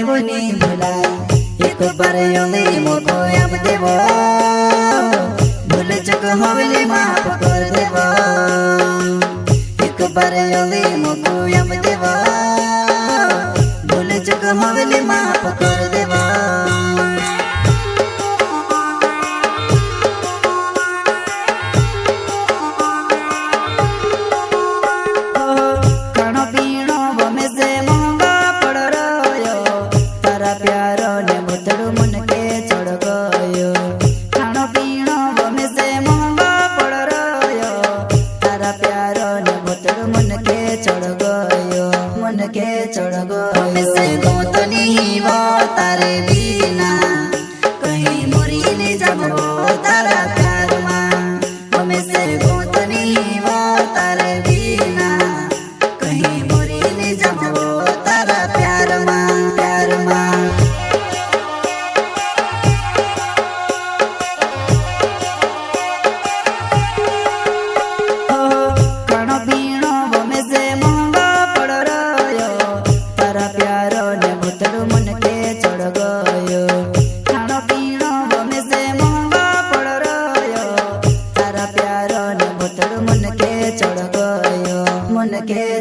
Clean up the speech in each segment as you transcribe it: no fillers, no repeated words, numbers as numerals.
वो नहीं भुलाए एक बार योले मोको याद देवो भूल चुक होले माफ कर देवो एक बार योले मोको याद देवो भूल चुक होले माफ कर देवो चढ़ गयो से गोतनी वो तारे बिना कहीं मोरी नहीं जाबो तारा प्यार मां हमें से गोतनी वो तारे बिना कहीं मोरी नहीं जाबो तारा प्यार मां प्यार मां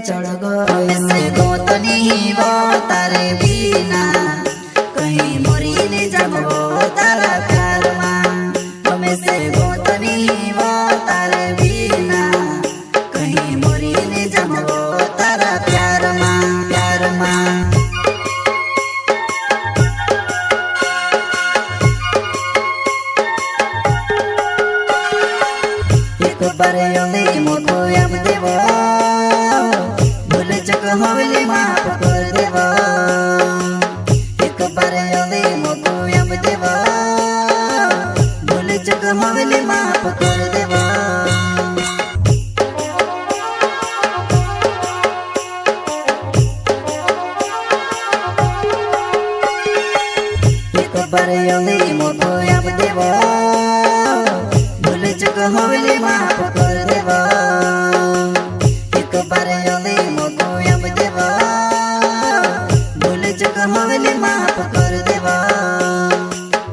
चढ़ गयो से गोतनी वो तारे बिना कहीं मोरी नहीं जाबो तारा प्यार मां हमें से गोतनी वो तारे बिना कहीं मोरी नहीं जाबो तारा प्यार मां प्यार मां एक बार योले मोको याद देवो होले माफ कर देवो एक बार योले मोको याद देवो भूल चुक होले माफ कर देवो एक बार योले मोको याद देवो भूल चुक होले माफ कर देवो एक बार योले मोको होले माफ कर देवा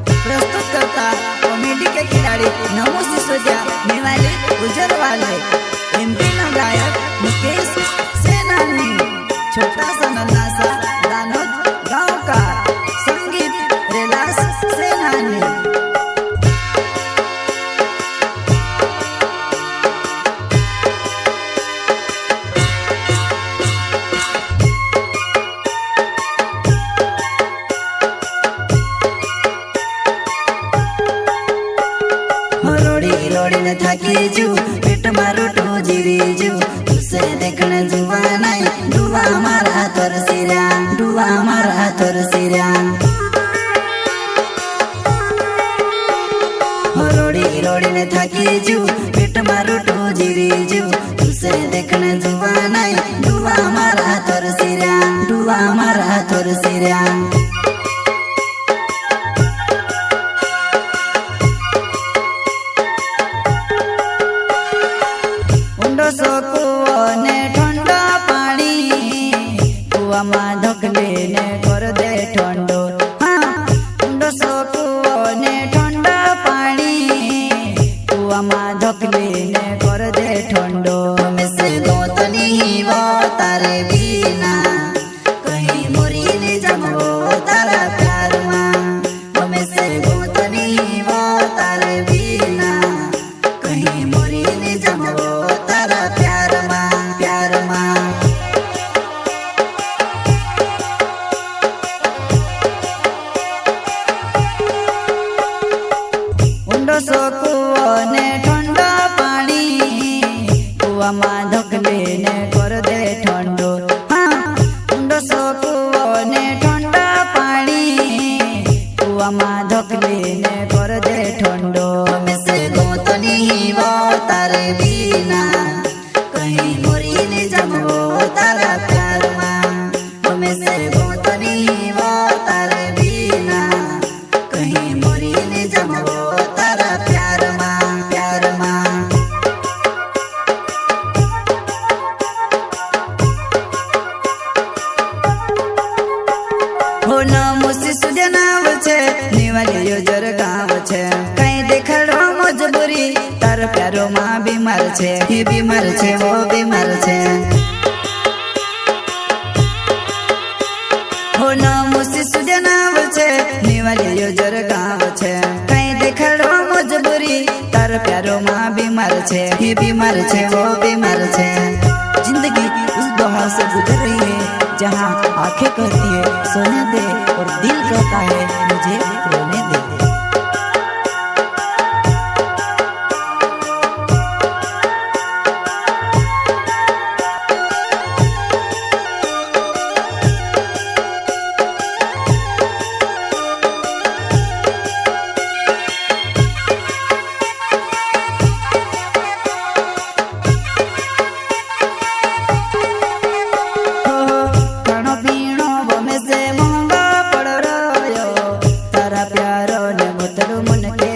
प्रस्तुत करता कॉमेडी के खिलाड़ी नमो सिसोदिया निवाले गुजर वाले एमपी ना गायक मुकेश सेनानी छोटा सा नन्हा सा दानोद गांव का संगीत रेलास सेनानी रोड़ी न थाकी जू पेट मारो तो जीरी जू तुसे देखने जुआ नहीं डुआ मारा तोर सिरा डुआ मारा तोर सिरा रोड़ी न थाकी जू पेट मारो तो जीरी जू तुसे देखने जुआ नहीं डुआ मारा तोर सिरा डुआ मारा तोर सिरा ने ठंडा पानी कुआ मां धकले ने कर दे ठंडो ने ठंडा पानी कुआ मां धकले ने कर दे ठंडो हमें से गोतनी वो तारे बिना कहीं मोरी नहीं जाबो तारा प्यार मां हमें से गोतनी वो तारे बिना कहीं मोरी नहीं जाबो तारा प्यार मां प्यार मां ने ठंडा पानी कुआ मां धकले ने कर दे ठंडो ने ठंडा पानी कुआ मां धकले ने कर दे ठंडो हमें से गोतनी वो तारे बिना कहीं मोरी नहीं जाबो तारा प्यार मां हमें से गोतनी वो तारे बिना कहीं मोरी नहीं जाबो तारा प्यार मां प्यार मां हो गाँव छे कहीं देखाड़ो मजबूरी तार प्यारो माँ बीमार छे ये बीमार छे वो बीमार छे हो नाम शिशु जनाव छे निवाली योजर गाँव छे कहीं देखाड़ो मजबूरी तार प्यारो माँ बीमार छे ये बीमार छे वो बीमार छे। जिंदगी उस दौर से गुजर रही है जहाँ आंखें कहती है सोने दे और दिल कहता है मुझे रोने दे। प्यारो ने मुतड़ो मन के